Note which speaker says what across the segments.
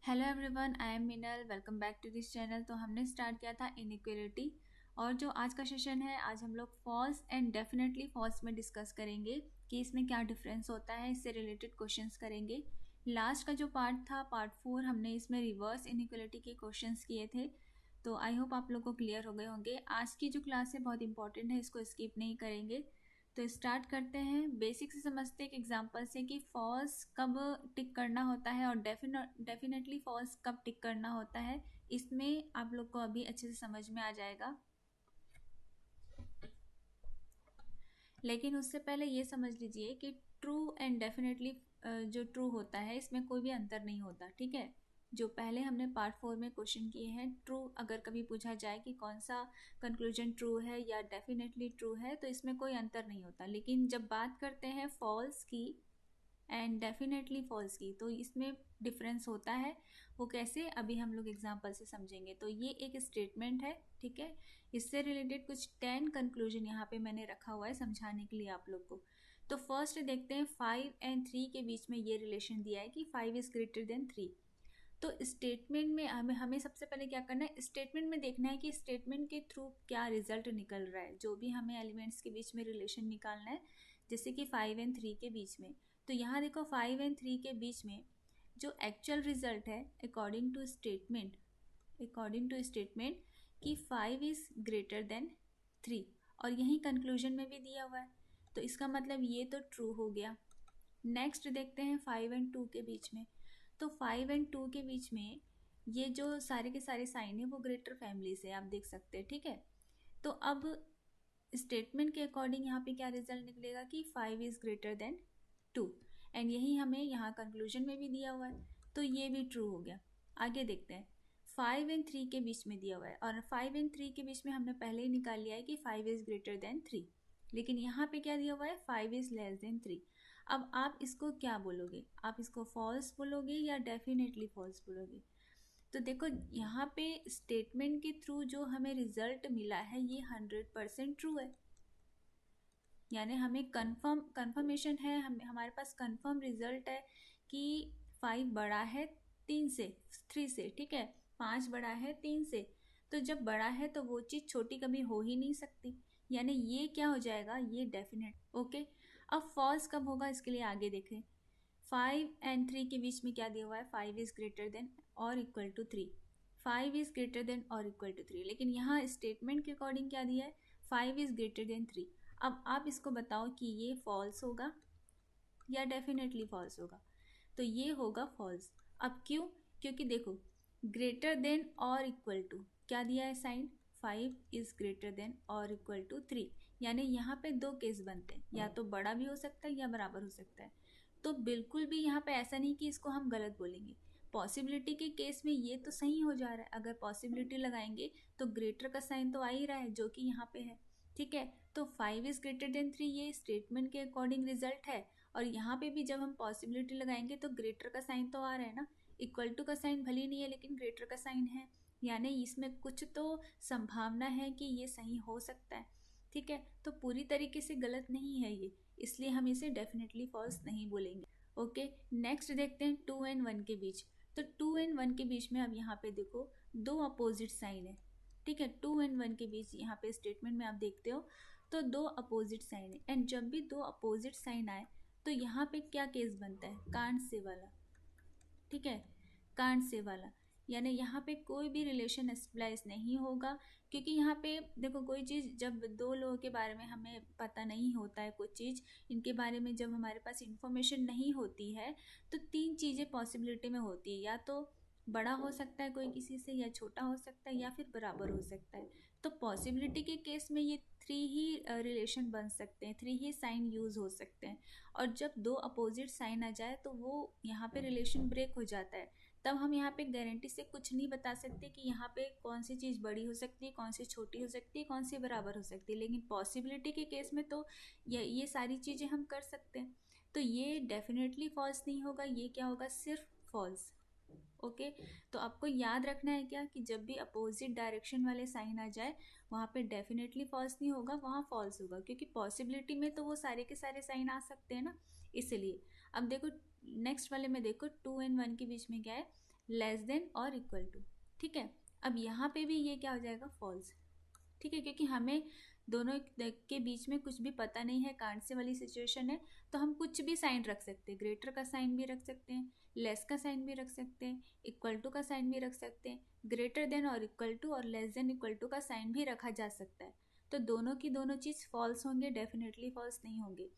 Speaker 1: Hello everyone, I am Minal. Welcome back to this channel. तो हमने start किया था इनइक्वालिटी, और जो आज का सेशन है, आज हम लोग फॉल्स एंड डेफिनेटली फॉल्स में डिस्कस करेंगे कि इसमें क्या डिफरेंस होता है। इससे रिलेटेड क्वेश्चंस करेंगे। लास्ट का जो पार्ट था, पार्ट 4, हमने इसमें रिवर्स इनइक्वालिटी के क्वेश्चंस किए थे। तो आई होप आप लोग को क्लियर हो गए होंगे। आज की जो क्लास है बहुत इंपॉर्टेंट है, इसको स्किप नहीं करेंगे। तो स्टार्ट करते हैं। बेसिक से समझते हैं एक एग्जांपल से कि फॉल्स कब टिक करना होता है और डेफिनेटली फॉल्स कब टिक करना होता है। इसमें आप लोग को अभी अच्छे से समझ में आ जाएगा। लेकिन उससे पहले ये समझ लीजिए कि ट्रू एंड डेफिनेटली जो ट्रू होता है, इसमें कोई भी अंतर नहीं होता। ठीक है, जो पहले हमने पार्ट 4 में क्वेश्चन किए हैं, ट्रू अगर कभी पूछा जाए कि कौन सा कंक्लूजन ट्रू है या डेफिनेटली ट्रू है, तो इसमें कोई अंतर नहीं होता। लेकिन जब बात करते हैं फॉल्स की एंड डेफिनेटली फॉल्स की, तो इसमें डिफरेंस होता है। वो कैसे, अभी हम लोग एग्जांपल से समझेंगे। तो ये एक स्टेटमेंट है, ठीक है। इससे रिलेटेड कुछ 10 कंक्लूजन यहाँ पे मैंने रखा हुआ है समझाने के लिए आप लोग को। तो फर्स्ट देखते हैं, 5 एंड 3 के बीच में ये रिलेशन दिया है कि 5 इज ग्रेटर देन 3। तो स्टेटमेंट में हमें सबसे पहले क्या करना है, स्टेटमेंट में देखना है कि स्टेटमेंट के थ्रू क्या रिजल्ट निकल रहा है। जो भी हमें एलिमेंट्स के बीच में रिलेशन निकालना है, जैसे कि 5 एंड 3 के बीच में। तो यहाँ देखो 5 एंड 3 के बीच में जो एक्चुअल रिजल्ट है अकॉर्डिंग टू स्टेटमेंट कि 5 इज ग्रेटर देन 3, और यही कंक्लूजन में भी दिया हुआ है। तो इसका मतलब ये तो ट्रू हो गया। नेक्स्ट देखते हैं 5 एंड 2 के बीच में। तो 5 एंड 2 के बीच में ये जो सारे के सारे साइन है वो ग्रेटर फैमिली से, आप देख सकते हैं। ठीक है, तो अब स्टेटमेंट के अकॉर्डिंग यहाँ पे क्या रिजल्ट निकलेगा कि 5 इज ग्रेटर देन 2, एंड यही हमें यहाँ कंक्लूजन में भी दिया हुआ है। तो ये भी ट्रू हो गया। आगे देखते हैं, 5 एंड 3 के बीच में दिया हुआ है, और 5 एंड 3 के बीच में हमने पहले ही निकाल लिया है कि 5 इज ग्रेटर देन 3। लेकिन यहाँ पे क्या दिया हुआ है, 5 इज लेस देन 3। अब आप इसको क्या बोलोगे, आप इसको फॉल्स बोलोगे या डेफिनेटली फॉल्स बोलोगे। तो देखो यहाँ पे स्टेटमेंट के थ्रू जो हमें रिजल्ट मिला है ये 100% ट्रू है। यानी हमें कंफर्मेशन है, हमारे पास कंफर्म रिजल्ट है कि 5 बड़ा है 3 से। ठीक है, 5 बड़ा है 3 से। तो जब बड़ा है तो वो चीज़ छोटी कभी हो ही नहीं सकती। यानी ये क्या हो जाएगा, ये डेफिनेट। ओके, अब फॉल्स कब होगा इसके लिए आगे देखें। 5 एंड 3 के बीच में क्या दिया हुआ है, 5 इज ग्रेटर देन और equal to 3। 5 is greater than और इक्वल टू 3, लेकिन यहाँ स्टेटमेंट के अकॉर्डिंग क्या दिया है, 5 इज ग्रेटर देन 3। अब आप इसको बताओ कि ये फॉल्स होगा या डेफिनेटली फॉल्स होगा। तो ये होगा फॉल्स। अब क्यों, क्योंकि देखो ग्रेटर देन और इक्वल टू क्या दिया है साइन, 5 इज ग्रेटर देन और इक्वल टू 3। यानी यहाँ पे दो केस बनते हैं, या तो बड़ा भी हो सकता है या बराबर हो सकता है। तो बिल्कुल भी यहाँ पे ऐसा नहीं कि इसको हम गलत बोलेंगे। पॉसिबिलिटी के केस में ये तो सही हो जा रहा है। अगर पॉसिबिलिटी लगाएंगे तो ग्रेटर का साइन तो आ ही रहा है, जो कि यहाँ पे है। ठीक है, तो 5 इज ग्रेटर देन 3 ये स्टेटमेंट के अकॉर्डिंग रिजल्ट है। और यहाँ पे भी जब हम पॉसिबिलिटी लगाएंगे तो ग्रेटर का साइन तो आ रहा है ना। इक्वल टू का साइन भले नहीं है, लेकिन ग्रेटर का साइन है। यानी इसमें कुछ तो संभावना है कि ये सही हो सकता है। ठीक है, तो पूरी तरीके से गलत नहीं है ये, इसलिए हम इसे डेफिनेटली फॉल्स नहीं बोलेंगे। ओके, नेक्स्ट देखते हैं 2 एंड 1 के बीच। तो 2 एंड 1 के बीच में अब यहाँ पे देखो दो अपोजिट साइन है। ठीक है, 2 एंड 1 के बीच यहाँ पे स्टेटमेंट में आप देखते हो तो दो अपोजिट साइन है। एंड जब भी दो अपोजिट साइन आए तो यहाँ पे क्या केस बनता है, कांट से वाला। ठीक है, कांट से वाला, यानी यहाँ पे कोई भी रिलेशन एस्टेब्लिश नहीं होगा। क्योंकि यहाँ पे देखो कोई चीज़ जब दो लोगों के बारे में हमें पता नहीं होता है, कुछ चीज़ इनके बारे में जब हमारे पास इंफॉर्मेशन नहीं होती है, तो तीन चीज़ें पॉसिबिलिटी में होती है। या तो बड़ा हो सकता है कोई किसी से, या छोटा हो सकता है, या फिर बराबर हो सकता है। तो पॉसिबिलिटी के केस में ये 3 ही रिलेशन बन सकते हैं, 3 ही साइन यूज़ हो सकते हैं। और जब दो अपोजिट साइन आ जाए तो वो यहाँ पे रिलेशन ब्रेक हो जाता है। तब हम यहाँ पे गारंटी से कुछ नहीं बता सकते कि यहाँ पे कौन सी चीज़ बड़ी हो सकती है, कौन सी छोटी हो सकती है, कौन सी बराबर हो सकती है। लेकिन पॉसिबिलिटी के केस में तो ये सारी चीज़ें हम कर सकते हैं। तो ये डेफिनेटली फॉल्स नहीं होगा, ये क्या होगा, सिर्फ फॉल्स। ओके, तो आपको याद रखना है क्या कि जब भी अपोजिट डायरेक्शन वाले साइन आ जाए वहाँ पे डेफिनेटली फॉल्स नहीं होगा, वहाँ फॉल्स होगा। क्योंकि पॉसिबिलिटी में तो वो सारे के सारे साइन आ सकते हैं ना, इसलिए। अब देखो नेक्स्ट वाले में देखो 2 एंड 1 के बीच में क्या है, लेस देन और इक्वल टू। ठीक है, अब यहाँ पे भी ये क्या हो जाएगा, फॉल्स। ठीक है, क्योंकि हमें दोनों के बीच में कुछ भी पता नहीं है, कांट से वाली सिचुएशन है, तो हम कुछ भी साइन रख सकते हैं। ग्रेटर का साइन भी रख सकते हैं, लेस का साइन भी रख सकते हैं, इक्वल टू का साइन भी रख सकते हैं, ग्रेटर देन और इक्वल टू और लेस देन इक्वल टू का साइन भी रखा जा सकता है। तो दोनों की दोनों चीज़ फॉल्स होंगे, डेफिनेटली फॉल्स नहीं होंगे।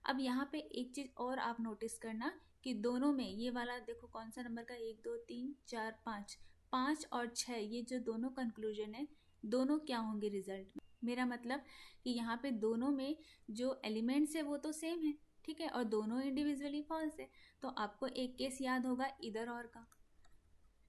Speaker 1: अब यहाँ पे एक चीज़ और आप नोटिस करना कि दोनों में ये वाला देखो कौन सा नंबर का, 1 2 3 4 5, 5 और 6, ये जो दोनों कंक्लूजन है, दोनों क्या होंगे रिजल्ट में। मेरा मतलब कि यहाँ पे दोनों में जो एलिमेंट्स है वो तो सेम है, ठीक है, और दोनों इंडिविजुअली फॉल्स है। तो आपको एक केस याद होगा इधर और का।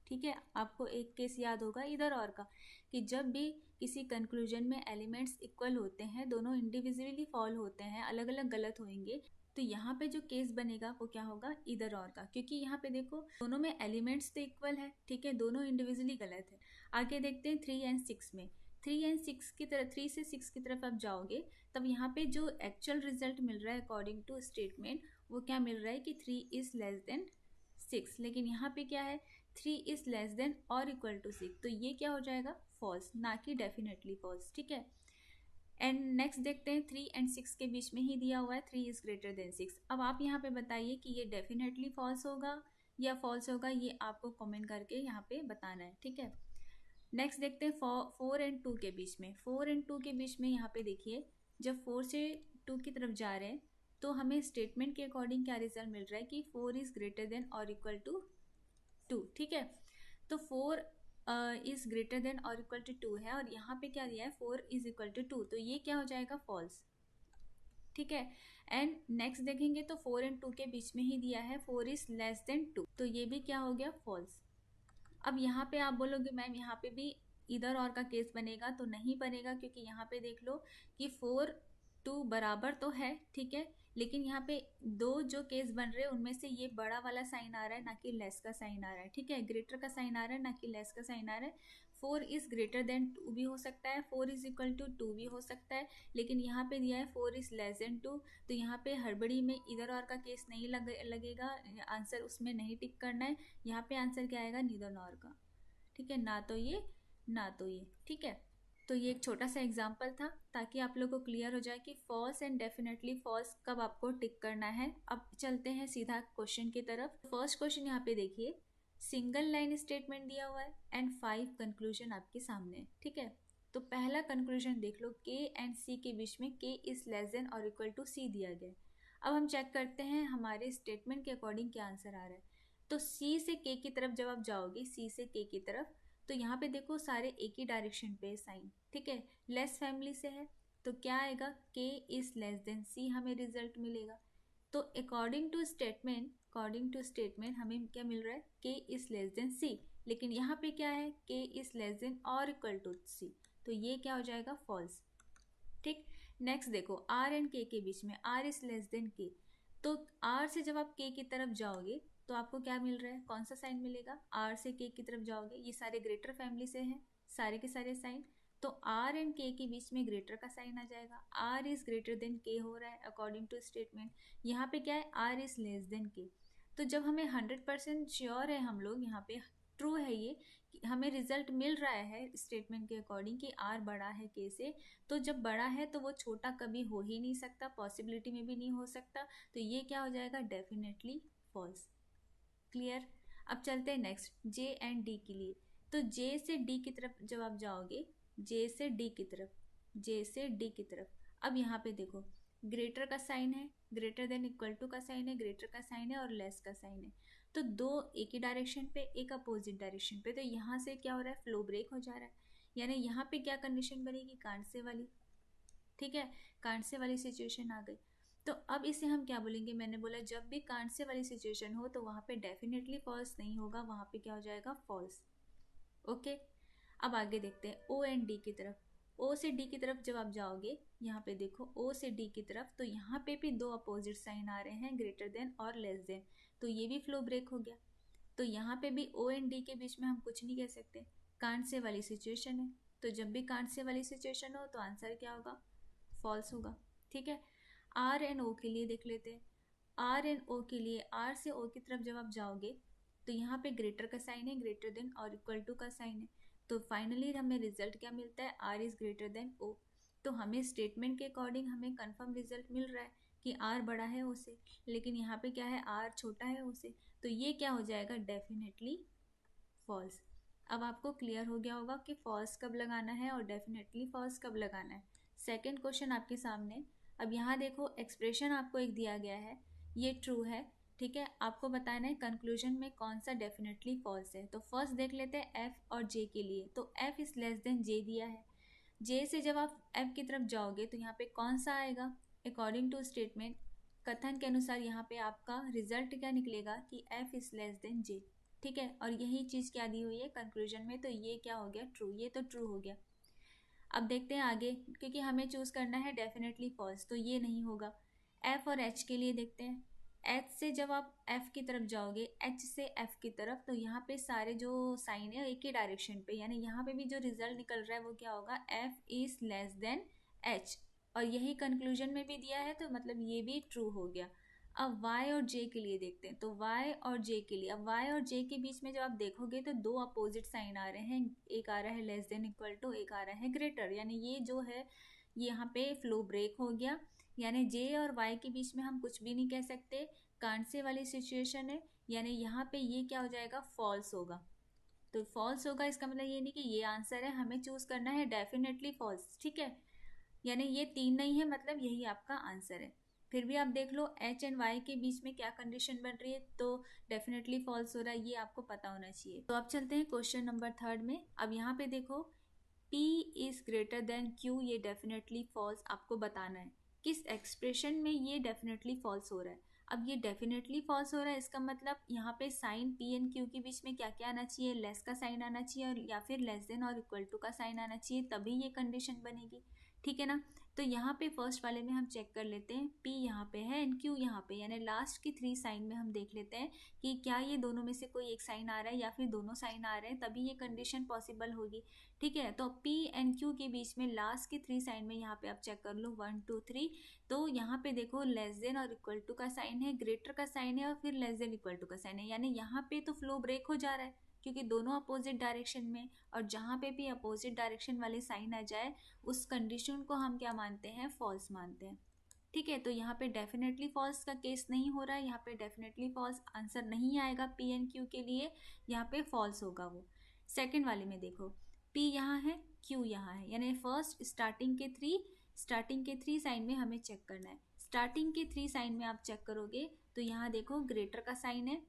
Speaker 1: ठीक है, आपको एक केस याद होगा इधर और का, कि जब भी किसी कंक्लूजन में एलिमेंट्स इक्वल होते हैं, दोनों इंडिविजुअली फॉल होते हैं, अलग अलग गलत होंगे, तो यहाँ पे जो केस बनेगा वो क्या होगा, इधर और का। क्योंकि यहाँ पे देखो दोनों में एलिमेंट्स तो इक्वल है, ठीक है, दोनों इंडिविजुअली गलत है। आगे देखते हैं 3 एंड 6 में। 3 एंड 6 की तरफ, 3 से 6 की तरफ आप जाओगे, तब यहाँ पे जो एक्चुअल रिजल्ट मिल रहा है अकॉर्डिंग टू स्टेटमेंट, वो क्या मिल रहा है कि 3 इज लेस देन 6। लेकिन यहाँ पे क्या है, 3 इज लेस देन और इक्वल टू 6, तो ये क्या हो जाएगा, फॉल्स, ना कि डेफिनेटली फॉल्स। ठीक है, एंड नेक्स्ट देखते हैं 3 एंड 6 के बीच में ही दिया हुआ है 3 इज ग्रेटर देन 6। अब आप यहाँ पे बताइए कि ये डेफिनेटली फॉल्स होगा या फॉल्स होगा, ये आपको कमेंट करके यहाँ पे बताना है। ठीक है, नेक्स्ट देखते हैं 4 एंड 2 के बीच में। 4 एंड 2 के बीच में यहाँ पे देखिए, जब 4 से 2 की तरफ जा रहे हैं, तो हमें स्टेटमेंट के अकॉर्डिंग क्या रिजल्ट मिल रहा है कि 4 इज ग्रेटर देन और इक्वल टू 2। ठीक है, तो 4 इज ग्रेटर देन और इक्वल टू 2 है, और यहाँ पे क्या दिया है, 4 इज इक्वल टू 2, तो ये क्या हो जाएगा, फॉल्स। ठीक है, एंड नेक्स्ट देखेंगे तो 4 एंड 2 के बीच में ही दिया है 4 इज लेस देन 2, तो ये भी क्या हो गया, फॉल्स। अब यहाँ पे आप बोलोगे मैम यहाँ पे भी इधर और का केस बनेगा, तो नहीं बनेगा, क्योंकि यहाँ पे देख लो कि 4 2 बराबर तो है, ठीक है, लेकिन यहाँ पे दो जो केस बन रहे हैं उनमें से ये बड़ा वाला साइन आ रहा है, ना कि लेस का साइन आ रहा है। ठीक है, ग्रेटर का साइन आ रहा है, ना कि लेस का साइन आ रहा है। 4 इज ग्रेटर देन 2 भी हो सकता है, 4 इज इक्वल टू 2 भी हो सकता है, लेकिन यहाँ पे दिया है 4 इज लेस देन 2, तो यहाँ पे हड़बड़ी में इधर और का केस नहीं लगेगा, आंसर उसमें नहीं टिक करना है। यहाँ पे आंसर क्या आएगा, नीदर नॉर का। ठीक है, ना तो ये ना तो ये। ठीक है, तो ये एक छोटा सा एग्जाम्पल था ताकि आप लोगों को क्लियर हो जाए कि फॉल्स एंड डेफिनेटली फॉल्स कब आपको टिक करना है। अब चलते हैं सीधा क्वेश्चन की तरफ। फर्स्ट क्वेश्चन यहाँ पे देखिए, सिंगल लाइन स्टेटमेंट दिया हुआ है एंड 5 कंक्लूजन आपके सामने है। ठीक है, तो पहला कंक्लूजन देख लो, के एंड सी के बीच में के इज लेस देन और इक्वल टू सी दिया गया है। अब हम चेक करते हैं हमारे स्टेटमेंट के अकॉर्डिंग क्या आंसर आ रहा है। तो सी से के की तरफ जब आप जाओगे, सी से के की तरफ, तो यहाँ पे देखो सारे एक ही डायरेक्शन पे साइन। ठीक है, लेस फैमिली से है, तो क्या आएगा, के इज लेस देन सी हमें रिजल्ट मिलेगा। तो अकॉर्डिंग टू स्टेटमेंट हमें क्या मिल रहा है, के इज लेस देन सी, लेकिन यहाँ पे क्या है, के इज लेस देन और इक्वल टू सी, तो ये क्या हो जाएगा, फॉल्स। ठीक, नेक्स्ट देखो आर एंड के बीच में आर इज लेस देन के, तो आर से जब आप के की तरफ जाओगे तो आपको क्या मिल रहा है, कौन सा साइन मिलेगा, आर से के की तरफ जाओगे, ये सारे ग्रेटर फैमिली से हैं सारे के सारे साइन, तो आर एंड के के बीच में ग्रेटर का साइन आ जाएगा। आर इज ग्रेटर देन के हो रहा है अकॉर्डिंग टू स्टेटमेंट, यहाँ पे क्या है, आर इज लेस देन के। तो जब हमें 100% श्योर है हम लोग, यहाँ पे ट्रू है ये, हमें रिजल्ट मिल रहा है स्टेटमेंट के अकॉर्डिंग कि आर बड़ा है के से, तो जब बड़ा है तो वो छोटा कभी हो ही नहीं सकता, पॉसिबिलिटी में भी नहीं हो सकता, तो ये क्या हो जाएगा, डेफिनेटली फॉल्स। क्लियर। अब चलते हैं नेक्स्ट जे एंड डी के लिए। तो जे से डी की तरफ जब आप जाओगे, जे से डी की तरफ, जे से डी की तरफ, अब यहाँ पे देखो ग्रेटर का साइन है, ग्रेटर देन इक्वल टू का साइन है, ग्रेटर का साइन है और लेस का साइन है, तो दो एक ही डायरेक्शन पे, एक अपोजिट डायरेक्शन पे, तो यहाँ से क्या हो रहा है, फ्लो ब्रेक हो जा रहा है, यानी यहाँ पे क्या कंडीशन बनेगी, कांसे वाली। ठीक है, कांसे वाली सिचुएशन आ गई, तो अब इसे हम क्या बोलेंगे, मैंने बोला जब भी कांसे वाली सिचुएशन हो तो वहाँ पे डेफिनेटली फॉल्स नहीं होगा, वहाँ पे क्या हो जाएगा, फॉल्स। ओके, अब आगे देखते हैं ओ एंड डी की तरफ। ओ से डी की तरफ जब आप जाओगे, यहाँ पे देखो ओ से डी की तरफ, तो यहाँ पे भी दो अपोजिट साइन आ रहे हैं, ग्रेटर देन और लेस देन, तो ये भी फ्लो ब्रेक हो गया। तो यहाँ पे भी ओ एंड डी के बीच में हम कुछ नहीं कह सकते, कांसे वाली सिचुएशन है, तो जब भी कांसे वाली सिचुएशन हो तो आंसर क्या होगा, फॉल्स होगा। ठीक है, आर एंड ओ के लिए देख लेते हैं। आर एंड ओ के लिए, आर से ओ की तरफ जब आप जाओगे तो यहाँ पे ग्रेटर का साइन है, ग्रेटर देन और इक्वल टू का साइन है, तो फाइनली हमें रिजल्ट क्या मिलता है, आर इज ग्रेटर देन ओ। तो हमें स्टेटमेंट के अकॉर्डिंग हमें कंफर्म रिजल्ट मिल रहा है कि आर बड़ा है ओ से, लेकिन यहाँ पे क्या है, आर छोटा है ओ से, तो ये क्या हो जाएगा, डेफिनेटली फॉल्स। अब आपको क्लियर हो गया होगा कि फॉल्स कब लगाना है और डेफिनेटली फॉल्स कब लगाना है। सेकेंड क्वेश्चन आपके सामने। अब यहाँ देखो एक्सप्रेशन आपको एक दिया गया है, ये ट्रू है, ठीक है, आपको बताना है कंक्लूजन में कौन सा डेफिनेटली फॉल्स है। तो फर्स्ट देख लेते हैं एफ और जे के लिए। तो एफ इज लेस देन जे दिया है, जे से जब आप एफ की तरफ जाओगे तो यहाँ पे कौन सा आएगा, अकॉर्डिंग टू स्टेटमेंट, कथन के अनुसार यहाँ पे आपका रिजल्ट क्या निकलेगा कि एफ इज लेस देन जे, ठीक है, और यही चीज़ क्या दी हुई है कंक्लूजन में, तो ये क्या हो गया, ट्रू, ये तो ट्रू हो गया। अब देखते हैं आगे, क्योंकि हमें चूज करना है डेफिनेटली फॉल्स, तो ये नहीं होगा। एफ और एच के लिए देखते हैं। एच से जब आप एफ की तरफ जाओगे, एच से एफ की तरफ, तो यहाँ पे सारे जो साइन है एक ही डायरेक्शन पे, यानी यहाँ पे भी जो रिजल्ट निकल रहा है वो क्या होगा, F is less than H, और यही कंक्लूजन में भी दिया है, तो मतलब ये भी ट्रू हो गया। अब y और j के लिए देखते हैं। तो y और j के लिए, अब y और j के बीच में जब आप देखोगे तो दो अपोजिट साइन आ रहे हैं, एक आ रहा है लेस देन इक्वल टू, एक आ रहा है ग्रेटर, यानी ये जो है ये यहाँ पे फ्लो ब्रेक हो गया, यानी j और y के बीच में हम कुछ भी नहीं कह सकते, कांट से वाली सिचुएशन है, यानी यहाँ पे ये क्या हो जाएगा, फॉल्स होगा। तो फॉल्स होगा इसका मतलब ये नहीं कि ये आंसर है, हमें चूज करना है डेफिनेटली फॉल्स, ठीक है, यानी ये तीन नहीं है, मतलब यही आपका आंसर है। फिर भी आप देख लो एच एंड वाई के बीच में क्या कंडीशन बन रही है, तो डेफिनेटली फॉल्स हो रहा है, ये आपको पता होना चाहिए। तो अब चलते हैं क्वेश्चन नंबर थर्ड में। अब यहाँ पे देखो P is greater then Q, ये डेफिनेटली फॉल्स आपको बताना है, किस एक्सप्रेशन में ये डेफिनेटली फॉल्स हो रहा है। अब ये डेफिनेटली फॉल्स हो रहा है, इसका मतलब यहाँ पे साइन P एंड Q के बीच में क्या क्या आना चाहिए, लेस का साइन आना चाहिए, और या फिर लेस देन और इक्वल टू का साइन आना चाहिए, तभी ये कंडीशन बनेगी, ठीक है ना। तो यहाँ पे फर्स्ट वाले में हम चेक कर लेते हैं, P यहाँ पे है एंड Q यहाँ पे, यानी लास्ट की थ्री साइन में हम देख लेते हैं कि क्या ये दोनों में से कोई एक साइन आ रहा है या फिर दोनों साइन आ रहे हैं, तभी ये कंडीशन पॉसिबल होगी, ठीक है। तो P एंड Q के बीच में लास्ट की थ्री साइन में यहाँ पे आप चेक कर लो 1 2 3, तो यहाँ पे देखो लेस देन और इक्वल टू का साइन है, ग्रेटर का साइन है और फिर लेस देन इक्वल टू का साइन है, यानी यहाँ पे तो फ्लो ब्रेक हो जा रहा है क्योंकि दोनों अपोजिट डायरेक्शन में, और जहाँ पे भी अपोजिट डायरेक्शन वाले साइन आ जाए उस कंडीशन को हम क्या मानते हैं, फॉल्स मानते हैं, ठीक है। तो यहाँ पे डेफिनेटली फॉल्स का केस नहीं हो रहा है, यहाँ पे डेफिनेटली फॉल्स आंसर नहीं आएगा P एंड Q के लिए, यहाँ पे फॉल्स होगा वो। सेकेंड वाले में देखो P यहाँ है, Q यहाँ है, यानी फर्स्ट स्टार्टिंग के थ्री साइन में हमें चेक करना है। स्टार्टिंग के थ्री साइन में आप चेक करोगे तो यहाँ देखो ग्रेटर का साइन है,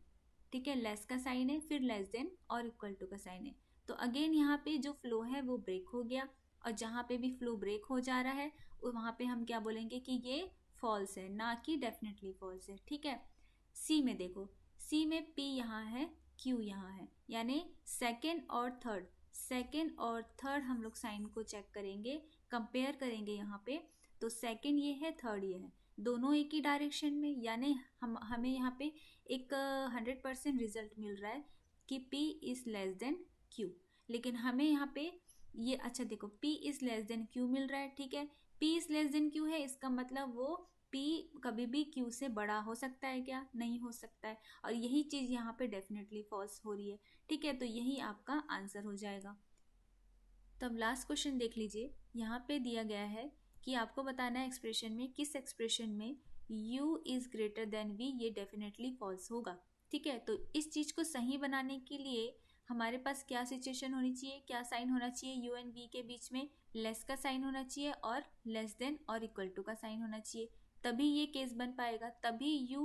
Speaker 1: ठीक है, लेस का साइन है, फिर लेस देन और इक्वल टू का साइन है, तो अगेन यहाँ पे जो फ्लो है वो ब्रेक हो गया, और जहाँ पे भी फ्लो ब्रेक हो जा रहा है वहाँ पे हम क्या बोलेंगे कि ये फॉल्स है, ना कि डेफिनेटली फॉल्स है, ठीक है। सी में देखो, सी में P यहाँ है, Q यहाँ है, यानी सेकेंड और थर्ड हम लोग साइन को चेक करेंगे, कंपेयर करेंगे यहाँ पे, तो सेकेंड ये है, थर्ड ये है, दोनों एक ही डायरेक्शन में, यानी हमें यहाँ पे एक 100% रिजल्ट मिल रहा है कि P is less than Q, लेकिन हमें यहाँ पे ये, अच्छा देखो P is less than Q मिल रहा है, ठीक है, P is less than Q है, इसका मतलब वो P कभी भी Q से बड़ा हो सकता है क्या, नहीं हो सकता है, और यही चीज यहाँ पे डेफिनेटली फॉल्स हो रही है, ठीक है, तो यही आपका आंसर हो जाएगा। तब लास्ट क्वेश्चन देख लीजिए, यहाँ पे दिया गया है कि आपको बताना है एक्सप्रेशन में, किस एक्सप्रेशन में u is greater then v, ये डेफिनेटली फॉल्स होगा, ठीक है। तो इस चीज को सही बनाने के लिए हमारे पास क्या सिचुएशन होनी चाहिए, क्या साइन होना चाहिए, u एंड v के बीच में लेस का साइन होना चाहिए और लेस देन और इक्वल टू का साइन होना चाहिए, तभी ये केस बन पाएगा, तभी u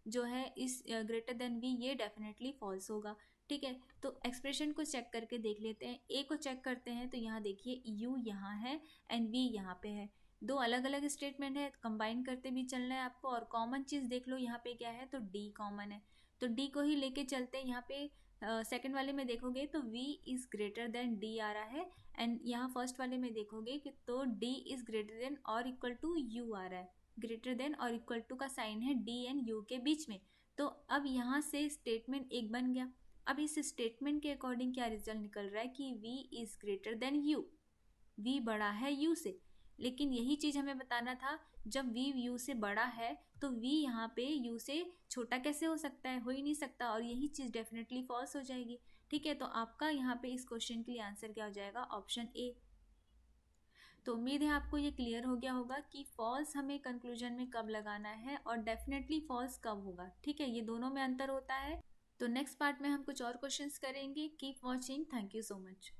Speaker 1: जो है इस ग्रेटर देन v ये डेफिनेटली फॉल्स होगा, ठीक है। तो एक्सप्रेशन को चेक करके देख लेते हैं, ए को चेक करते हैं, तो यहाँ देखिए u यहाँ है एंड v यहाँ पे है, दो अलग अलग स्टेटमेंट है, कंबाइन करते भी चलना है आपको, और कॉमन चीज देख लो यहाँ पे क्या है, तो d कॉमन है, तो d को ही लेके चलते हैं। यहाँ पे सेकंड वाले में देखोगे तो v is greater then d आ रहा है, एंड यहाँ फर्स्ट वाले में देखोगे कि तो d इज ग्रेटर देन और इक्वल टू u आ रहा है, ग्रेटर देन और इक्वल टू का साइन है d एंड u के बीच में, तो अब यहाँ से स्टेटमेंट एक बन गया। अब इस स्टेटमेंट के अकॉर्डिंग क्या रिजल्ट निकल रहा है कि v is greater then u, v बड़ा है u से, लेकिन यही चीज़ हमें बताना था, जब v u से बड़ा है तो v यहाँ पे u से छोटा कैसे हो सकता है, हो ही नहीं सकता, और यही चीज़ डेफिनेटली फॉल्स हो जाएगी। ठीक है, तो आपका यहाँ पे इस क्वेश्चन के लिए आंसर क्या हो जाएगा, ऑप्शन ए। तो उम्मीद है आपको ये क्लियर हो गया होगा कि फॉल्स हमें कंक्लूजन में कब लगाना है और डेफिनेटली फॉल्स कब होगा। ठीक है, ये दोनों में अंतर होता है। तो नेक्स्ट पार्ट में हम कुछ और क्वेश्चंस करेंगे। Keep watching, thank you so much.